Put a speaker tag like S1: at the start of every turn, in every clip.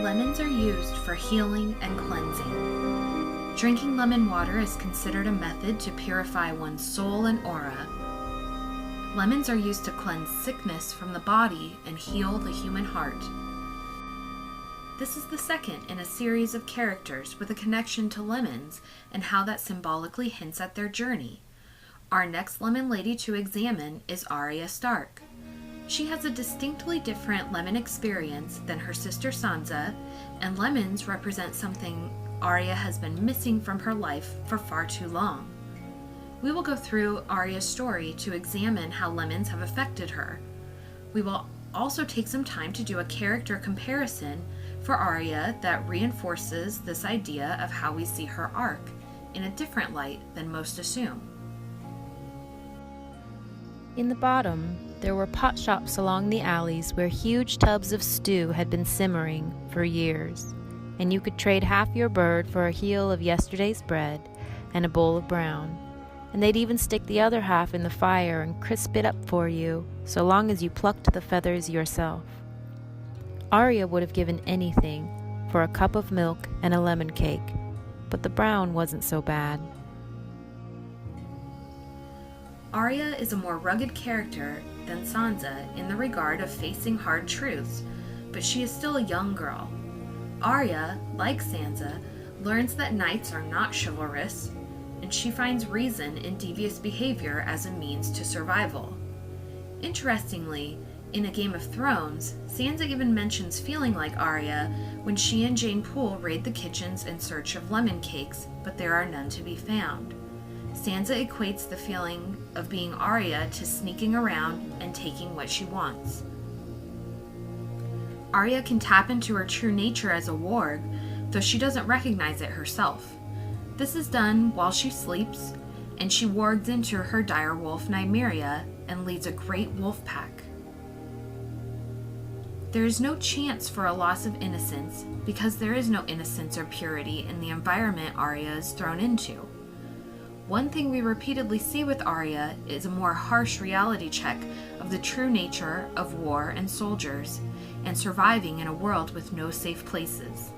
S1: Lemons are used for healing and cleansing. Drinking lemon water is considered a method to purify one's soul and aura. Lemons are used to cleanse sickness from the body and heal the human heart. This is the second in a series of characters with a connection to lemons and how that symbolically hints at their journey. Our next lemon lady to examine is Arya Stark. She has a distinctly different lemon experience than her sister Sansa, and lemons represent something Arya has been missing from her life for far too long. We will go through Arya's story to examine how lemons have affected her. We will also take some time to do a character comparison for Arya that reinforces this idea of how we see her arc in a different light than most assume.
S2: In the bottom, there were pot shops along the alleys where huge tubs of stew had been simmering for years, and you could trade half your bird for a heel of yesterday's bread and a bowl of brown, and they'd even stick the other half in the fire and crisp it up for you, so long as you plucked the feathers yourself. Arya would have given anything for a cup of milk and a lemon cake, but the brown wasn't so bad.
S1: Arya is a more rugged character than Sansa in the regard of facing hard truths, but she is still a young girl. Arya, like Sansa, learns that knights are not chivalrous, and she finds reason in devious behavior as a means to survival. Interestingly, in A Game of Thrones, Sansa even mentions feeling like Arya when she and Jane Poole raid the kitchens in search of lemon cakes, but there are none to be found. Sansa equates the feeling of being Arya to sneaking around and taking what she wants. Arya can tap into her true nature as a warg, though she doesn't recognize it herself. This is done while she sleeps, and she wargs into her direwolf Nymeria and leads a great wolf pack. There is no chance for a loss of innocence because there is no innocence or purity in the environment Arya is thrown into. One thing we repeatedly see with Arya is a more harsh reality check of the true nature of war and soldiers, and surviving in a world with no safe places.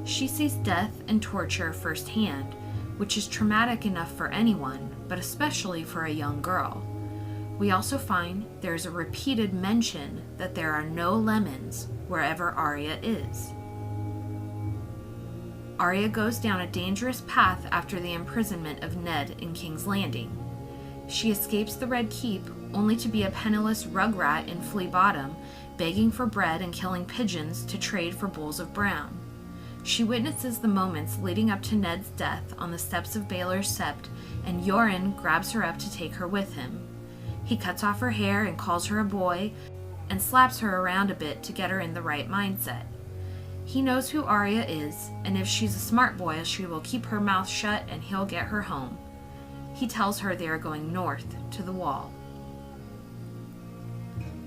S1: She sees death and torture firsthand, which is traumatic enough for anyone, but especially for a young girl. We also find there is a repeated mention that there are no lemons wherever Arya is. Arya goes down a dangerous path after the imprisonment of Ned in King's Landing. She escapes the Red Keep only to be a penniless rugrat in Flea Bottom, begging for bread and killing pigeons to trade for bowls of brown. She witnesses the moments leading up to Ned's death on the steps of Baelor's Sept, and Yoren grabs her up to take her with him. He cuts off her hair and calls her a boy, and slaps her around a bit to get her in the right mindset. He knows who Arya is, and if she's a smart boy, she will keep her mouth shut and he'll get her home. He tells her they are going north to the Wall.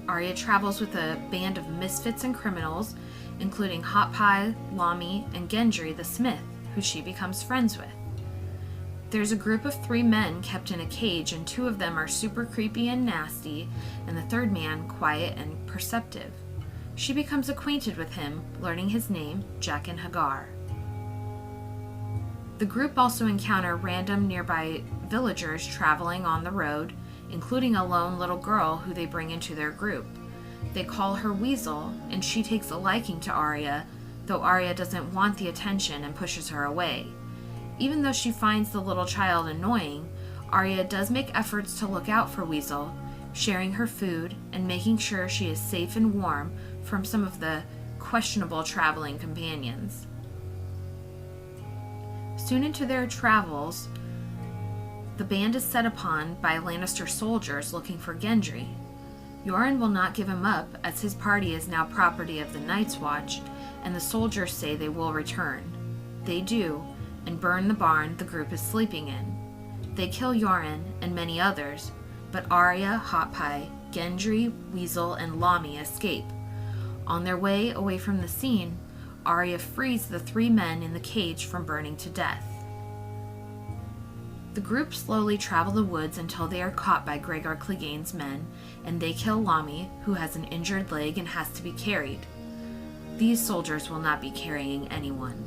S1: Arya travels with a band of misfits and criminals, including Hot Pie, Lamy, and Gendry the Smith, who she becomes friends with. There's a group of 3 men kept in a cage, and 2 of them are super creepy and nasty, and the 3rd man quiet and perceptive. She becomes acquainted with him, learning his name, Jaqen H'ghar. The group also encounter random nearby villagers traveling on the road, including a lone little girl who they bring into their group. They call her Weasel, and she takes a liking to Arya, though Arya doesn't want the attention and pushes her away. Even though she finds the little child annoying, Arya does make efforts to look out for Weasel, sharing her food and making sure she is safe and warm from some of the questionable traveling companions. Soon into their travels, the band is set upon by Lannister soldiers looking for Gendry. Yoren will not give him up, as his party is now property of the Night's Watch, and the soldiers say they will return. They do, and burn the barn the group is sleeping in. They kill Yoren and many others, but Arya, Hot Pie, Gendry, Weasel, and Lamy escape. On their way away from the scene, Arya frees the 3 men in the cage from burning to death. The group slowly travel the woods until they are caught by Gregor Clegane's men, and they kill Lamy, who has an injured leg and has to be carried. These soldiers will not be carrying anyone.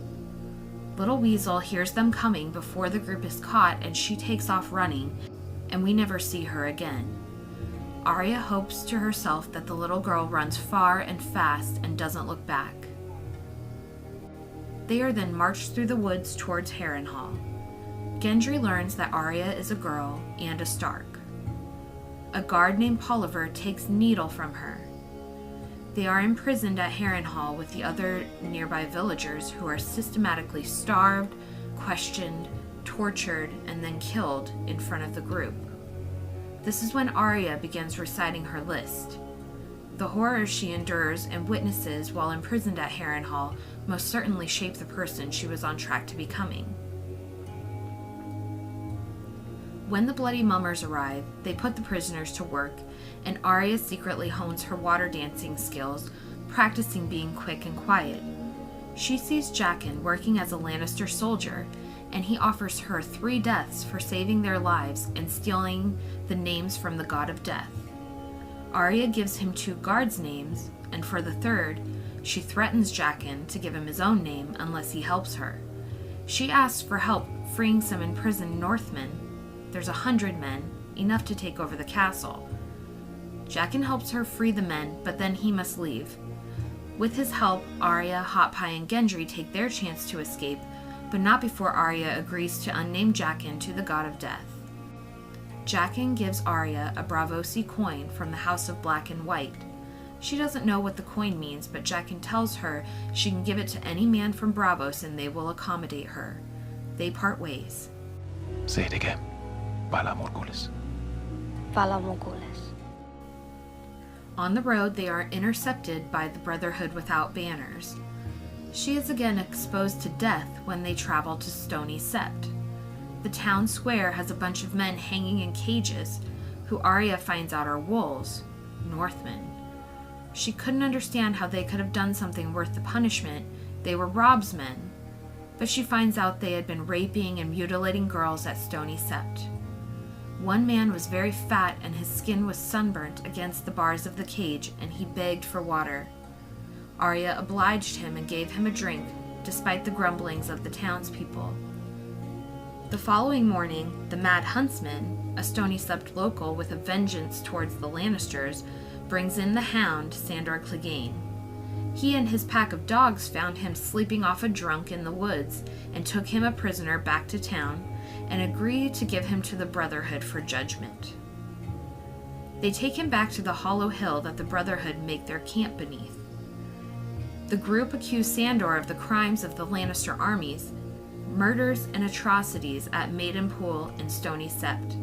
S1: Little Weasel hears them coming before the group is caught, and she takes off running, and we never see her again. Arya hopes to herself that the little girl runs far and fast and doesn't look back. They are then marched through the woods towards Harrenhal. Gendry learns that Arya is a girl and a Stark. A guard named Polliver takes Needle from her. They are imprisoned at Harrenhal with the other nearby villagers who are systematically starved, questioned, tortured, and then killed in front of the group. This is when Arya begins reciting her list. The horrors she endures and witnesses while imprisoned at Harrenhal most certainly shape the person she was on track to becoming. When the Bloody Mummers arrive, they put the prisoners to work, and Arya secretly hones her water dancing skills, practicing being quick and quiet. She sees Jaqen working as a Lannister soldier, and he offers her 3 deaths for saving their lives and stealing the names from the God of Death. Arya gives him 2 guards' names, and for the 3rd, she threatens Jaqen to give him his own name unless he helps her. She asks for help freeing some imprisoned Northmen. There's 100 men, enough to take over the castle. Jaqen helps her free the men, but then he must leave. With his help, Arya, Hot Pie, and Gendry take their chance to escape, but not before Arya agrees to unname Jaqen to the God of Death. Jaqen gives Arya a Braavosi coin from the House of Black and White. She doesn't know what the coin means, but Jaqen tells her she can give it to any man from Braavos and they will accommodate her. They part ways.
S3: Say it again. Vala Morghulis.
S4: Vala Morghulis.
S1: On the road, they are intercepted by the Brotherhood without banners. She is again exposed to death when they travel to Stony Sept. The town square has a bunch of men hanging in cages, who Arya finds out are wolves, Northmen. She couldn't understand how they could have done something worth the punishment. They were Robb's men. But she finds out they had been raping and mutilating girls at Stony Sept. One man was very fat and his skin was sunburnt against the bars of the cage, and he begged for water. Arya obliged him and gave him a drink, despite the grumblings of the townspeople. The following morning, the Mad Huntsman, a Stony Sept local with a vengeance towards the Lannisters, brings in the hound, Sandor Clegane. He and his pack of dogs found him sleeping off a drunk in the woods and took him a prisoner back to town and agreed to give him to the Brotherhood for judgment. They take him back to the hollow hill that the Brotherhood make their camp beneath. The group accuse Sandor of the crimes of the Lannister armies, murders and atrocities at Maidenpool and Stony Sept.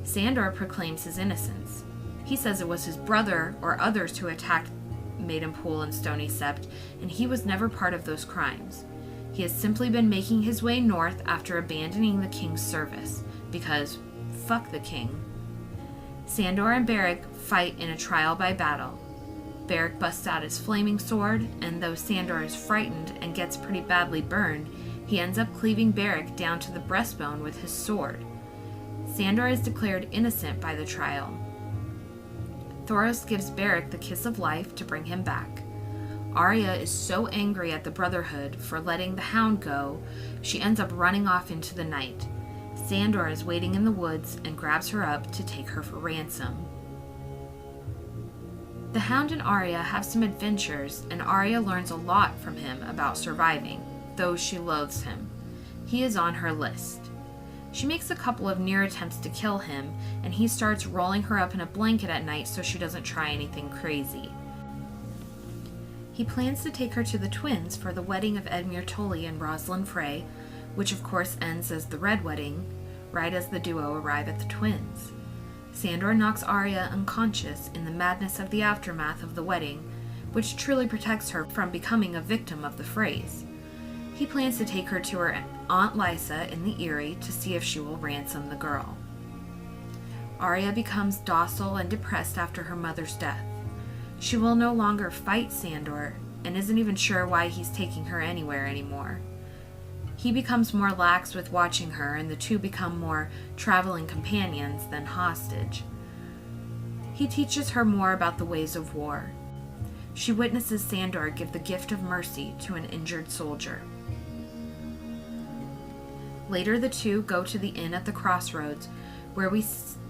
S1: Sandor proclaims his innocence. He says it was his brother or others who attacked Maidenpool and Stony Sept, and he was never part of those crimes. He has simply been making his way north after abandoning the king's service, because fuck the king. Sandor and Beric fight in a trial by battle. Beric busts out his flaming sword, and though Sandor is frightened and gets pretty badly burned, he ends up cleaving Beric down to the breastbone with his sword. Sandor is declared innocent by the trial. Thoros gives Beric the kiss of life to bring him back. Arya is so angry at the Brotherhood for letting the hound go, she ends up running off into the night. Sandor is waiting in the woods and grabs her up to take her for ransom. The hound and Arya have some adventures, and Arya learns a lot from him about surviving, though she loathes him. He is on her list. She makes a couple of near attempts to kill him, and he starts rolling her up in a blanket at night so she doesn't try anything crazy. He plans to take her to the twins for the wedding of Edmure Tully and Rosalind Frey, which of course ends as the Red Wedding, right as the duo arrive at the twins. Sandor knocks Arya unconscious in the madness of the aftermath of the wedding, which truly protects her from becoming a victim of the Freys. He plans to take her to her Aunt Lysa in the Eyrie to see if she will ransom the girl. Arya becomes docile and depressed after her mother's death. She will no longer fight Sandor, and isn't even sure why he's taking her anywhere anymore. He becomes more lax with watching her, and the two become more traveling companions than hostage. He teaches her more about the ways of war. she witnesses Sandor give the gift of mercy to an injured soldier. Later, the two go to the inn at the crossroads, where we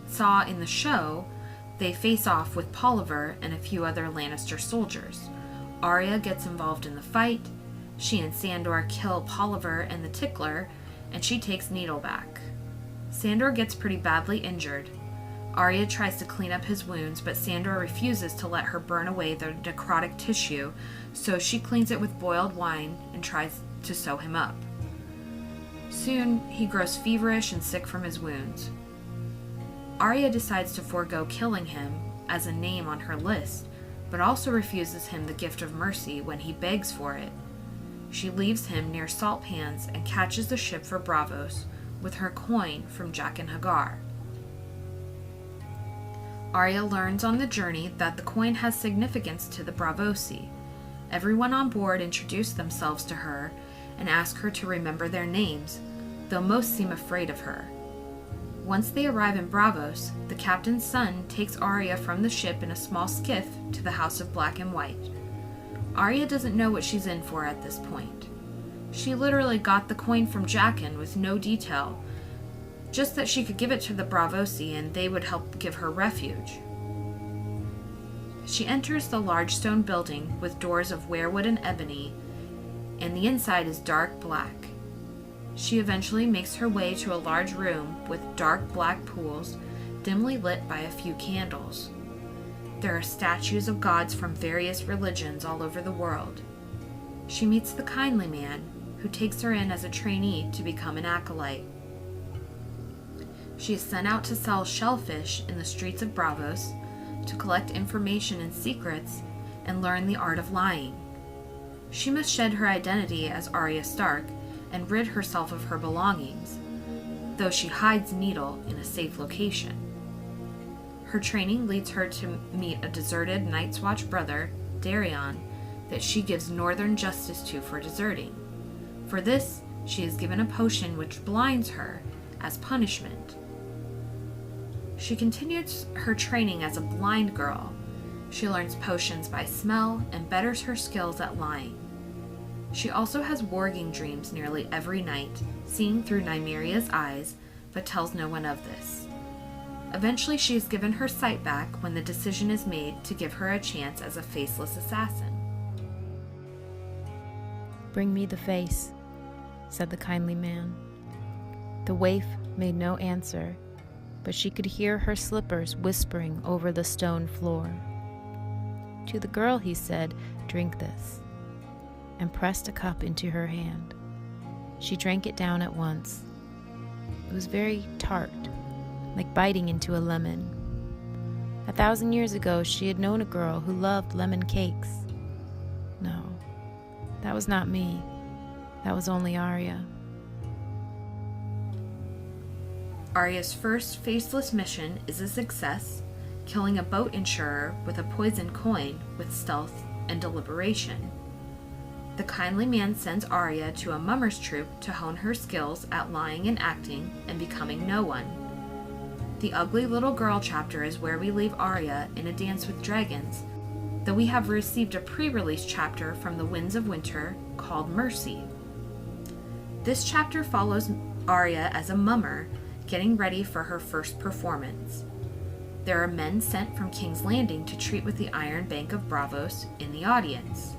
S1: saw in the show they face off with Polliver and a few other Lannister soldiers. Arya gets involved in the fight. She and Sandor kill Polliver and the Tickler, and she takes Needleback. Sandor gets pretty badly injured. Arya tries to clean up his wounds, but Sandor refuses to let her burn away the necrotic tissue, so she cleans it with boiled wine and tries to sew him up. Soon, he grows feverish and sick from his wounds. Arya decides to forego killing him as a name on her list, but also refuses him the gift of mercy when he begs for it. She leaves him near salt pans and catches the ship for Braavos with her coin from Jaqen H'ghar. Arya learns on the journey that the coin has significance to the Braavosi. Everyone on board introduce themselves to her and ask her to remember their names, though most seem afraid of her. Once they arrive in Braavos, the captain's son takes Arya from the ship in a small skiff to the House of Black and White. Arya doesn't know what she's in for at this point. She literally got the coin from Jaqen with no detail, just that she could give it to the Braavosi and they would help give her refuge. She enters the large stone building with doors of weirwood and ebony, and the inside is dark black. She eventually makes her way to a large room with dark black pools, dimly lit by a few candles. There are statues of gods from various religions all over the world. She meets the kindly man, who takes her in as a trainee to become an acolyte. She is sent out to sell shellfish in the streets of Braavos, to collect information and secrets, and learn the art of lying. She must shed her identity as Arya Stark and rid herself of her belongings, though she hides Needle in a safe location. Her training leads her to meet a deserted Night's Watch brother, Darion, that she gives northern justice to for deserting. For this, she is given a potion which blinds her as punishment. She continues her training as a blind girl. She learns potions by smell and betters her skills at lying. She also has warging dreams nearly every night, seeing through Nymeria's eyes, but tells no one of this. Eventually, she is given her sight back when the decision is made to give her a chance as a faceless assassin.
S2: "Bring me the face," said the kindly man. The waif made no answer, but she could hear her slippers whispering over the stone floor. To the girl he said, "Drink this," and pressed a cup into her hand. She drank it down at once. It was very tart, like biting into a lemon. 1,000 years ago, she had known a girl who loved lemon cakes. No, that was not me. That was only Arya.
S1: Arya's first faceless mission is a success, killing a boat insurer with a poisoned coin with stealth and deliberation. The kindly man sends Arya to a mummer's troupe to hone her skills at lying and acting and becoming no one. The Ugly Little Girl chapter is where we leave Arya in A Dance with Dragons, though we have received a pre-release chapter from the Winds of Winter called Mercy. This chapter follows Arya as a mummer, getting ready for her first performance. There are men sent from King's Landing to treat with the Iron Bank of Braavos in the audience.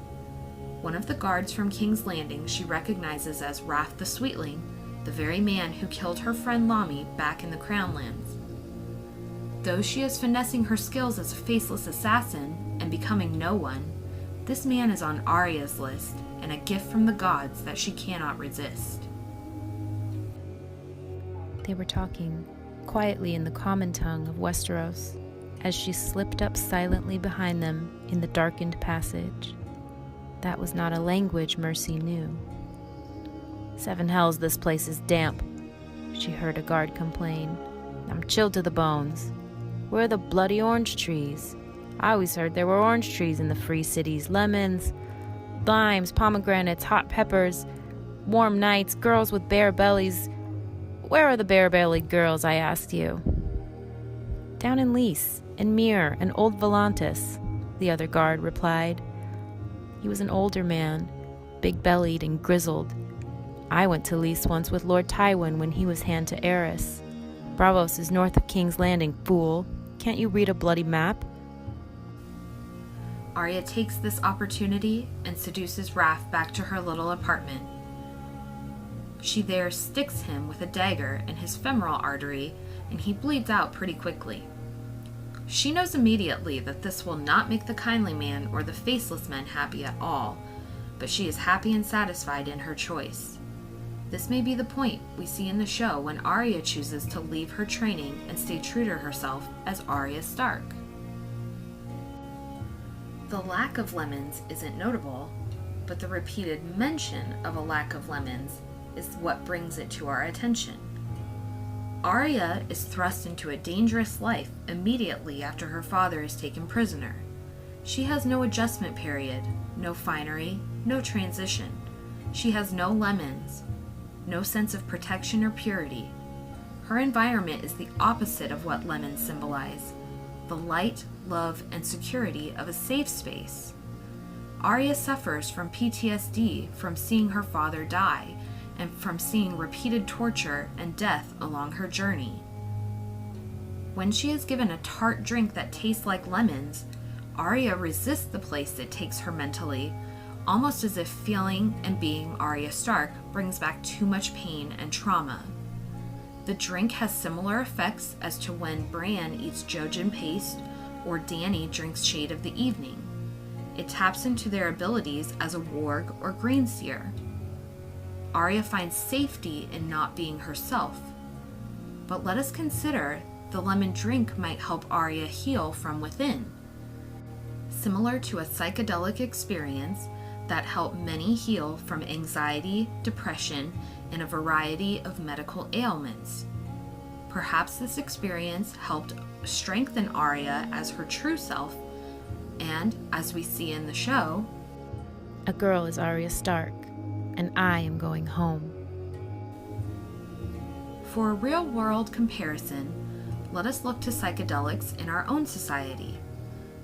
S1: One of the guards from King's Landing she recognizes as Wrath the Sweetling, the very man who killed her friend Lami back in the Crownlands. Though she is finessing her skills as a faceless assassin and becoming no one, this man is on Arya's list and a gift from the gods that she cannot resist.
S2: They were talking quietly in the common tongue of Westeros as she slipped up silently behind them in the darkened passage. That was not a language Mercy knew. "7 hells, this place is damp," she heard a guard complain. "I'm chilled to the bones. Where are the bloody orange trees? I always heard there were orange trees in the free cities. Lemons, limes, pomegranates, hot peppers, warm nights, girls with bare bellies. Where are the bare-bellied girls, I asked you?" "Down in Lys, and Myr, and Old Volantis," the other guard replied. He was an older man, big-bellied and grizzled. I went to Lys once with Lord Tywin when he was hand to Eris. Braavos is north of King's Landing, fool. Can't you read a bloody map?
S1: Arya takes this opportunity and seduces Raph back to her little apartment. She there sticks him with a dagger in his femoral artery, and he bleeds out pretty quickly. She knows immediately that this will not make the kindly man or the faceless men happy at all, but she is happy and satisfied in her choice. This may be the point we see in the show when Arya chooses to leave her training and stay true to herself as Arya Stark. The lack of lemons isn't notable, but the repeated mention of a lack of lemons is what brings it to our attention. Arya is thrust into a dangerous life immediately after her father is taken prisoner. She has no adjustment period, no finery, no transition. She has no lemons, no sense of protection or purity. Her environment is the opposite of what lemons symbolize: the light, love, and security of a safe space. Arya suffers from PTSD from seeing her father die and from seeing repeated torture and death along her journey. When she is given a tart drink that tastes like lemons, Arya resists the place it takes her mentally, almost as if feeling and being Arya Stark brings back too much pain and trauma. The drink has similar effects as to when Bran eats Jojen paste or Dany drinks Shade of the Evening. It taps into their abilities as a warg or greenseer. Arya finds safety in not being herself. But let us consider the lemon drink might help Arya heal from within. Similar to a psychedelic experience that helped many heal from anxiety, depression, and a variety of medical ailments. Perhaps this experience helped strengthen Arya as her true self, and, as we see in the show,
S2: A girl is Arya Stark, and I am going home.
S1: For a real-world comparison, let us look to psychedelics in our own society.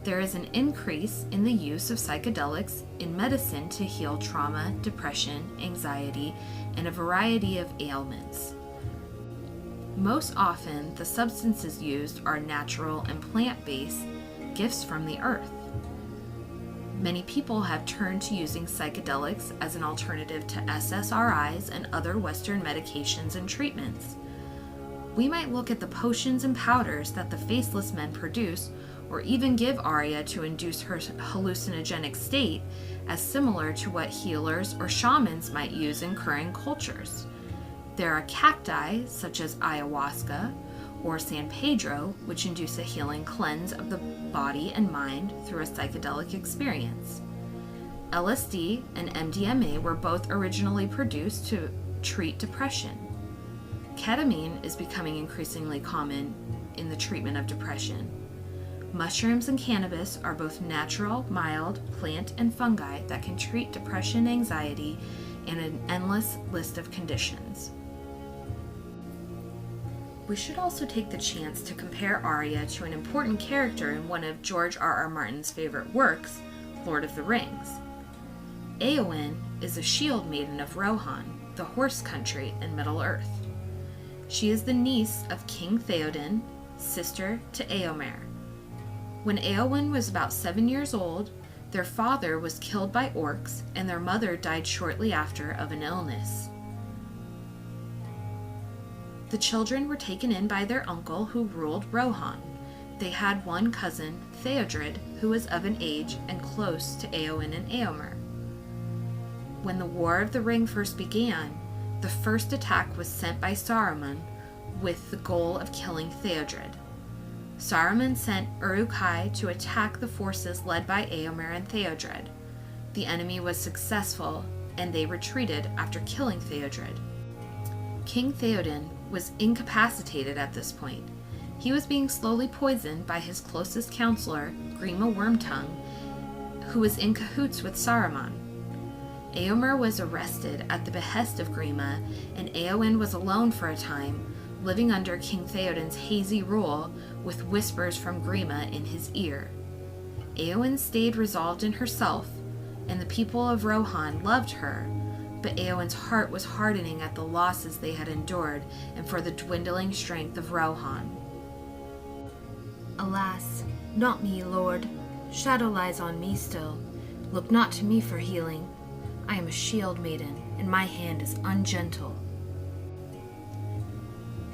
S1: There is an increase in the use of psychedelics in medicine to heal trauma, depression, anxiety, and a variety of ailments. Most often, the substances used are natural and plant-based gifts from the earth. Many people have turned to using psychedelics as an alternative to SSRIs and other Western medications and treatments. We might look at the potions and powders that the faceless men produce, or even give Arya to induce her hallucinogenic state, as similar to what healers or shamans might use in current cultures. There are cacti, such as ayahuasca or San Pedro, which induce a healing cleanse of the body and mind through a psychedelic experience. LSD and MDMA were both originally produced to treat depression. Ketamine is becoming increasingly common in the treatment of depression. Mushrooms and cannabis are both natural, mild, plant, and fungi that can treat depression, anxiety, and an endless list of conditions. We should also take the chance to compare Arya to an important character in one of George R.R. Martin's favorite works, Lord of the Rings. Eowyn is a shield maiden of Rohan, the horse country in Middle-earth. She is the niece of King Theoden, sister to Éomer. When Eowyn was about 7 years old, their father was killed by orcs, and their mother died shortly after of an illness. The children were taken in by their uncle who ruled Rohan. They had one cousin, Theodred, who was of an age and close to Eowyn and Éomer. When the War of the Ring first began, the first attack was sent by Saruman with the goal of killing Theodred. Saruman sent Uruk-hai to attack the forces led by Éomer and Theodred. The enemy was successful, and they retreated after killing Theodred. King Theoden was incapacitated at this point. He was being slowly poisoned by his closest counselor, Grima Wormtongue, who was in cahoots with Saruman. Éomer was arrested at the behest of Grima, and Éowyn was alone for a time, living under King Theoden's hazy rule with whispers from Grima in his ear. Éowyn stayed resolved in herself, and the people of Rohan loved her, but Eowyn's heart was hardening at the losses they had endured and for the dwindling strength of Rohan. Alas, not me, Lord. Shadow lies on me still. Look not to me for healing. I am a shield maiden, and my hand is ungentle.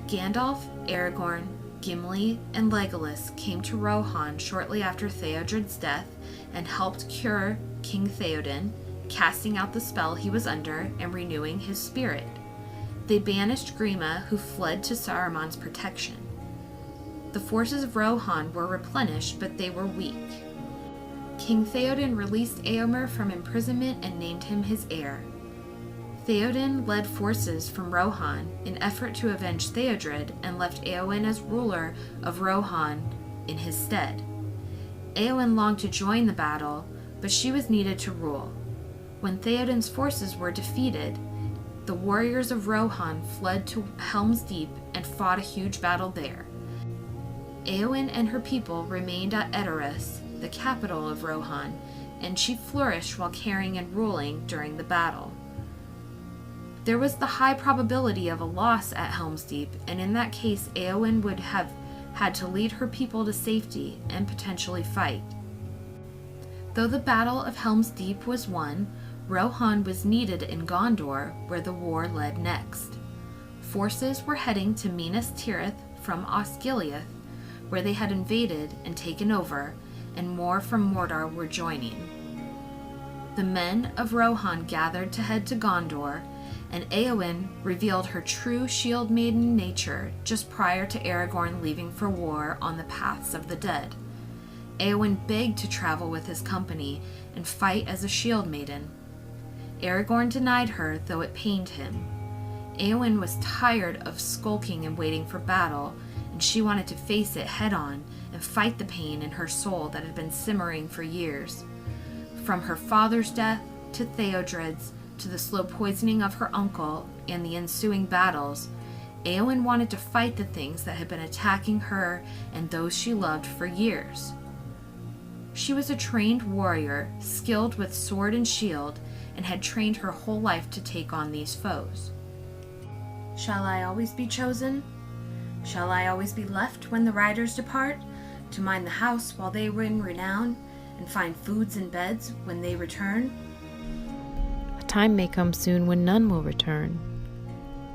S1: Gandalf, Aragorn, Gimli, and Legolas came to Rohan shortly after Theodred's death and helped cure King Theoden, casting out the spell he was under and renewing his spirit. They banished Grima, who fled to Saruman's protection. The forces of Rohan were replenished, but they were weak. King Theoden released Éomer from imprisonment and named him his heir. Theoden led forces from Rohan in effort to avenge Theodred and left Éowyn as ruler of Rohan in his stead. Éowyn longed to join the battle, but she was needed to rule. When Theoden's forces were defeated, the warriors of Rohan fled to Helm's Deep and fought a huge battle there. Éowyn and her people remained at Edoras, the capital of Rohan, and she flourished while caring and ruling during the battle. There was the high probability of a loss at Helm's Deep, and in that case Éowyn would have had to lead her people to safety and potentially fight. Though the Battle of Helm's Deep was won, Rohan was needed in Gondor, where the war led next. Forces were heading to Minas Tirith from Osgiliath, where they had invaded and taken over, and more from Mordor were joining. The men of Rohan gathered to head to Gondor, and Éowyn revealed her true shield maiden nature just prior to Aragorn leaving for war on the paths of the dead. Éowyn begged to travel with his company and fight as a shield maiden. Aragorn denied her, though it pained him. Éowyn was tired of skulking and waiting for battle, and she wanted to face it head-on and fight the pain in her soul that had been simmering for years. From her father's death to Theodred's, to the slow poisoning of her uncle and the ensuing battles, Éowyn wanted to fight the things that had been attacking her and those she loved for years. She was a trained warrior, skilled with sword and shield, and had trained her whole life to take on these foes. Shall I always be chosen? Shall I always be left when the riders depart, to mind the house while they win renown, and find foods and beds when they return?
S2: A time may come soon when none will return.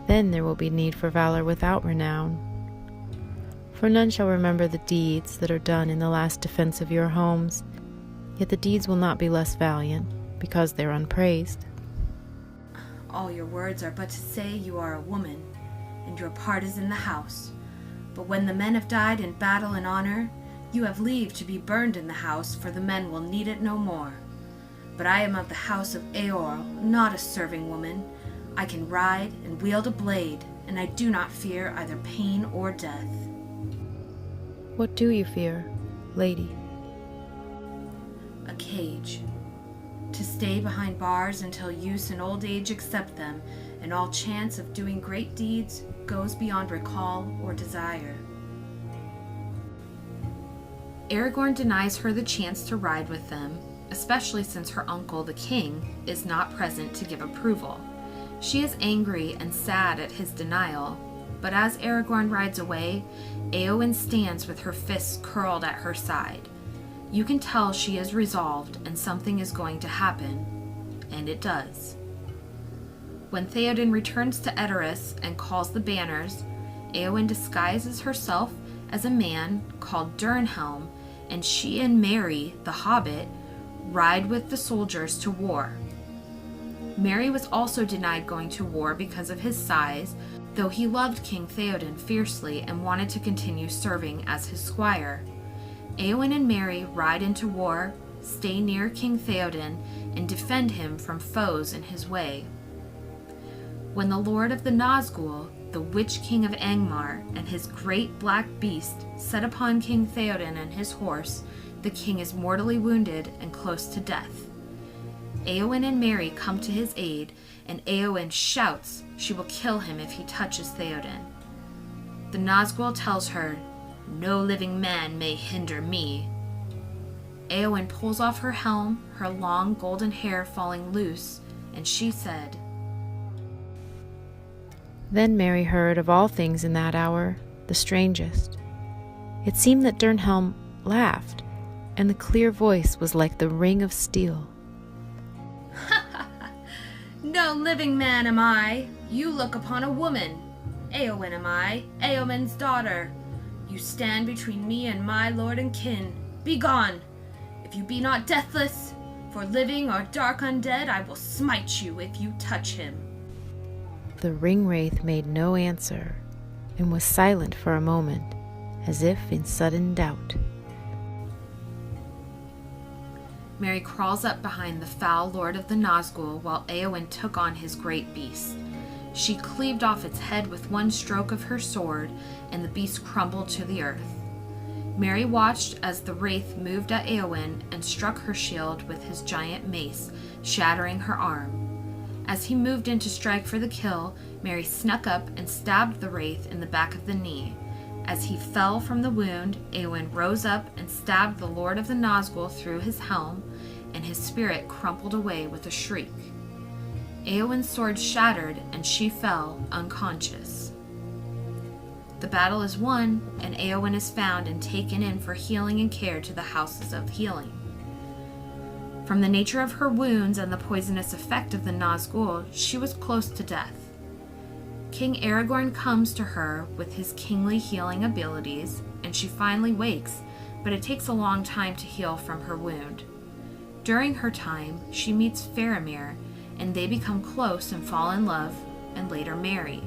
S2: Then there will be need for valor without renown. For none shall remember the deeds that are done in the last defense of your homes, yet the deeds will not be less valiant, because they're unpraised.
S1: All your words are but to say you are a woman, and your part is in the house. But when the men have died in battle and honor, you have leave to be burned in the house, for the men will need it no more. But I am of the house of Eorl, not a serving woman. I can ride and wield a blade, and I do not fear either pain or death.
S2: What do you fear, lady?
S1: A cage. To stay behind bars until use and old age accept them, and all chance of doing great deeds goes beyond recall or desire. Aragorn denies her the chance to ride with them, especially since her uncle, the king, is not present to give approval. She is angry and sad at his denial, but as Aragorn rides away, Éowyn stands with her fists curled at her side. You can tell she is resolved and something is going to happen, and it does. When Theoden returns to Edoras and calls the banners, Éowyn disguises herself as a man called Durnhelm, and she and Merry, the hobbit, ride with the soldiers to war. Merry was also denied going to war because of his size, though he loved King Theoden fiercely and wanted to continue serving as his squire. Éowyn and Merry ride into war, stay near King Theoden, and defend him from foes in his way. When the Lord of the Nazgul, the Witch King of Angmar, and his great black beast set upon King Theoden and his horse, the king is mortally wounded and close to death. Éowyn and Merry come to his aid, and Éowyn shouts she will kill him if he touches Theoden. The Nazgul tells her, "No living man may hinder me." Eowyn pulls off her helm, her long golden hair falling loose, and she said,
S2: Then Mary heard of all things in that hour the strangest. It seemed that Durnhelm laughed, and the clear voice was like the ring of steel.
S1: No living man am I. You look upon a woman. Eowyn am I, Eowyn's daughter. You stand between me and my lord and kin. Begone! If you be not deathless, for living or dark undead, I will smite you if you touch him.
S2: The ring-wraith made no answer, and was silent for a moment, as if in sudden doubt.
S1: Mary crawls up behind the foul lord of the Nazgul while Eowyn took on his great beast. She cleaved off its head with one stroke of her sword, and the beast crumbled to the earth. Mary watched as the wraith moved at Eowyn and struck her shield with his giant mace, shattering her arm. As he moved in to strike for the kill, Mary snuck up and stabbed the wraith in the back of the knee. As he fell from the wound, Eowyn rose up and stabbed the Lord of the Nazgul through his helm, and his spirit crumpled away with a shriek. Eowyn's sword shattered, and she fell unconscious. The battle is won, and Eowyn is found and taken in for healing and care to the houses of healing. From the nature of her wounds and the poisonous effect of the Nazgul, she was close to death. King Aragorn comes to her with his kingly healing abilities, and she finally wakes, but it takes a long time to heal from her wound. During her time, she meets Faramir, and they become close and fall in love, and later marry.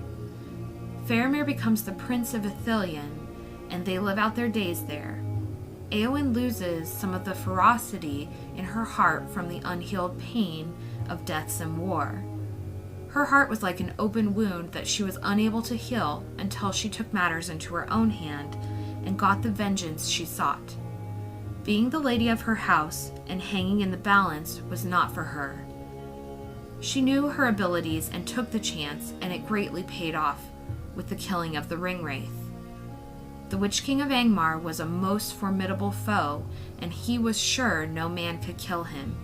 S1: Faramir becomes the Prince of Ithilien, and they live out their days there. Eowyn loses some of the ferocity in her heart from the unhealed pain of deaths and war. Her heart was like an open wound that she was unable to heal until she took matters into her own hand and got the vengeance she sought. Being the lady of her house and hanging in the balance was not for her. She knew her abilities and took the chance, and it greatly paid off with the killing of the Ringwraith. The Witch King of Angmar was a most formidable foe, and he was sure no man could kill him.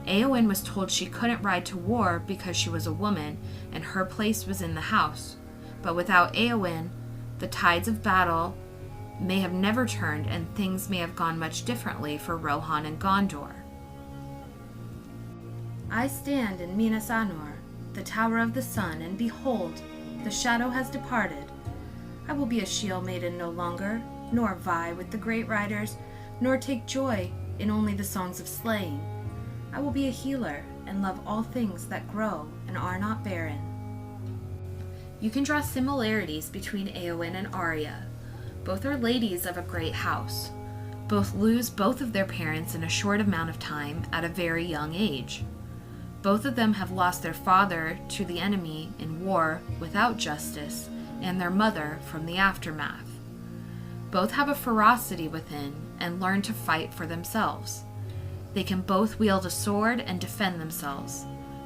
S1: Eowyn was told she couldn't ride to war because she was a woman, and her place was in the house. But without Eowyn, the tides of battle may have never turned, and things may have gone much differently for Rohan and Gondor. I stand in Minas Anor, the Tower of the Sun, and behold, the shadow has departed. I will be a shield maiden no longer, nor vie with the great riders, nor take joy in only the songs of slaying. I will be a healer, and love all things that grow and are not barren. You can draw similarities between Eowyn and Arya. Both are ladies of a great house. Both lose both of their parents in a short amount of time at a very young age. Both of them have lost their father to the enemy in war without justice, and their mother from the aftermath. Both have a ferocity within and learn to fight for themselves. They can both wield a sword and defend themselves.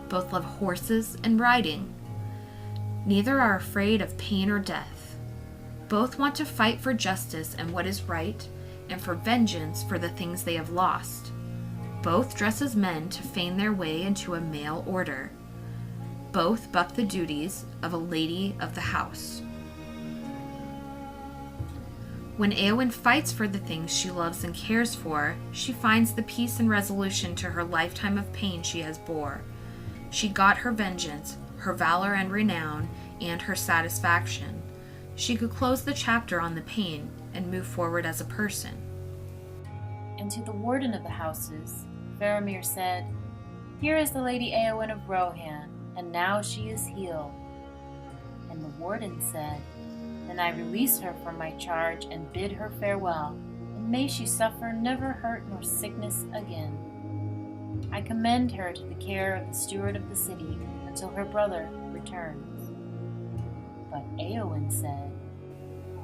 S1: Both love horses and riding. Neither are afraid of pain or death. Both want to fight for justice and what is right, and for vengeance for the things they have lost. Both dress as men to feign their way into a male order. Both buck the duties of a lady of the house. When Eowyn fights for the things she loves and cares for, she finds the peace and resolution to her lifetime of pain she has bore. She got her vengeance, her valor and renown, and her satisfaction. She could close the chapter on the pain and move forward as a person.
S2: And to the warden of the houses, Faramir said, "Here is the Lady Eowyn of Rohan, and now she is healed." And the warden said, "Then I release her from my charge and bid her farewell, and may she suffer never hurt nor sickness again. I commend her to the care of the steward of the city until her brother returns." But Eowyn said,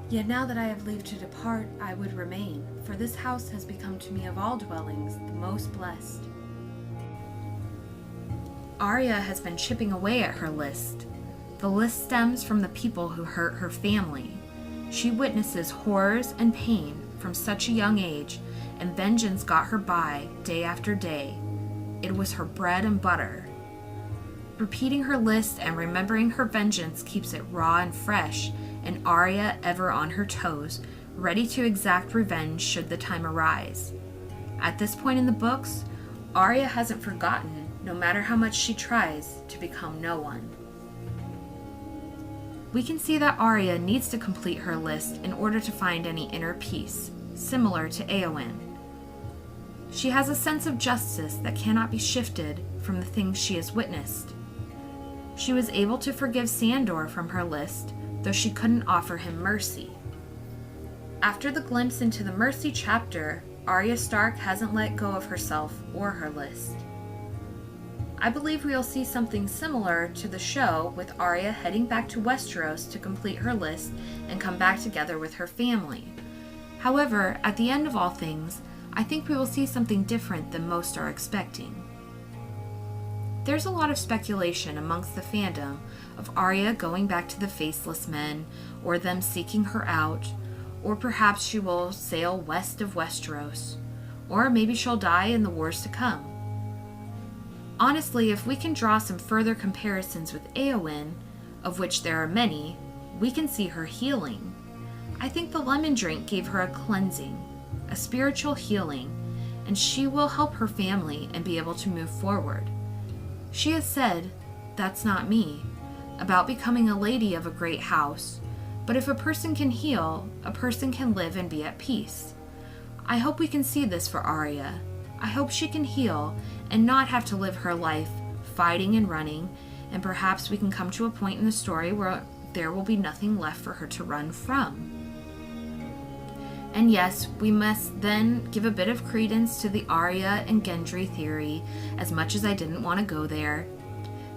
S1: Yet now that I have leave to depart, I would remain, for this house has become to me of all dwellings the most blessed. Arya has been chipping away at her list. The list stems from the people who hurt her family. She witnesses horrors and pain from such a young age, and vengeance got her by day after day. It was her bread and butter. Repeating her list and remembering her vengeance keeps it raw and fresh, and Arya ever on her toes, ready to exact revenge should the time arise. At this point in the books, Arya hasn't forgotten, no matter how much she tries, to become no one. We can see that Arya needs to complete her list in order to find any inner peace, similar to Eowyn. She has a sense of justice that cannot be shifted from the things she has witnessed. She was able to forgive Sandor from her list, though she couldn't offer him mercy. After the glimpse into the mercy chapter, Arya Stark hasn't let go of herself or her list. I believe we'll see something similar to the show, with Arya heading back to Westeros to complete her list and come back together with her family. However, at the end of all things, I think we will see something different than most are expecting. There's a lot of speculation amongst the fandom of Arya going back to the Faceless Men, or them seeking her out, or perhaps she will sail west of Westeros, or maybe she'll die in the wars to come. Honestly, if we can draw some further comparisons with Eowyn, of which there are many, we can see her healing. I think the lemon drink gave her a cleansing, a spiritual healing, and she will help her family and be able to move forward. She has said, "That's not me," about becoming a lady of a great house, but if a person can heal, a person can live and be at peace. I hope we can see this for Arya. I hope she can heal and not have to live her life fighting and running, and perhaps we can come to a point in the story where there will be nothing left for her to run from. And yes, we must then give a bit of credence to the Arya and Gendry theory, as much as I didn't want to go there.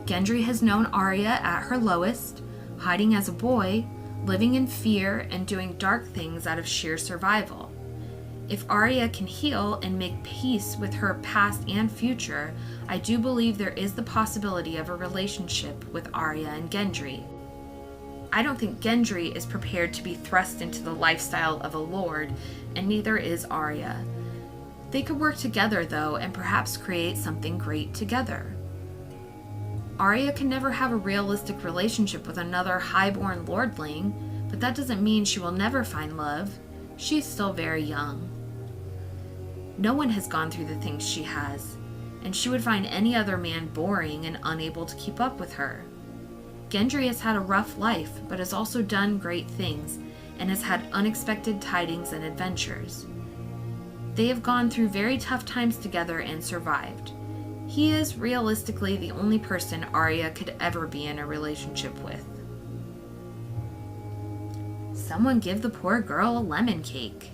S1: Gendry has known Arya at her lowest, hiding as a boy, living in fear, and doing dark things out of sheer survival. If Arya can heal and make peace with her past and future, I do believe there is the possibility of a relationship with Arya and Gendry. I don't think Gendry is prepared to be thrust into the lifestyle of a lord, and neither is Arya. They could work together, though, and perhaps create something great together. Arya can never have a realistic relationship with another highborn lordling, but that doesn't mean she will never find love. She's still very young. No one has gone through the things she has, and she would find any other man boring and unable to keep up with her. Gendry has had a rough life, but has also done great things, and has had unexpected tidings and adventures. They have gone through very tough times together and survived. He is realistically the only person Arya could ever be in a relationship with. Someone give the poor girl a lemon cake.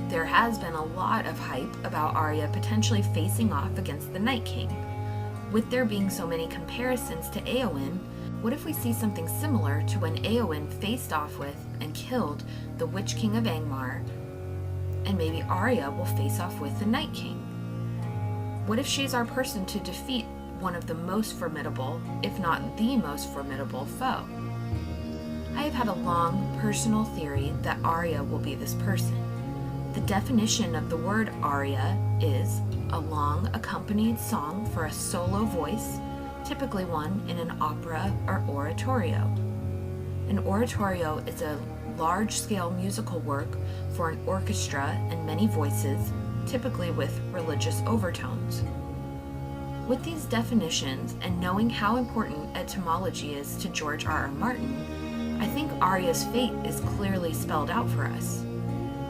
S1: There has been a lot of hype about Arya potentially facing off against the Night King. With there being so many comparisons to Eowyn, What if we see something similar to when Eowyn faced off with and killed the Witch King of Angmar, and maybe Arya will face off with the Night King? What if she's our person to defeat one of the most formidable, if not the most formidable foe? I have had a long personal theory that Arya will be this person. The definition of the word aria is a long accompanied song for a solo voice, typically one in an opera or oratorio. An oratorio is a large-scale musical work for an orchestra and many voices, typically with religious overtones. With these definitions and knowing how important etymology is to George R. R. Martin, I think Arya's fate is clearly spelled out for us.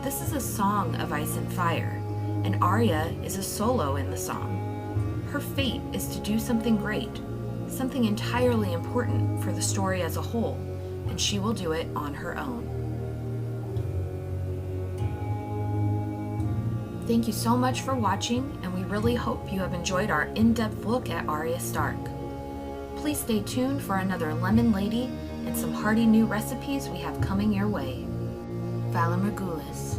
S1: This is a song of ice and fire, and Arya is a solo in the song. Her fate is to do something great, something entirely important for the story as a whole, and she will do it on her own. Thank you so much for watching, and we really hope you have enjoyed our in-depth look at Arya Stark. Please stay tuned for another Lemon Lady and some hearty new recipes we have coming your way. Vala Morgulis.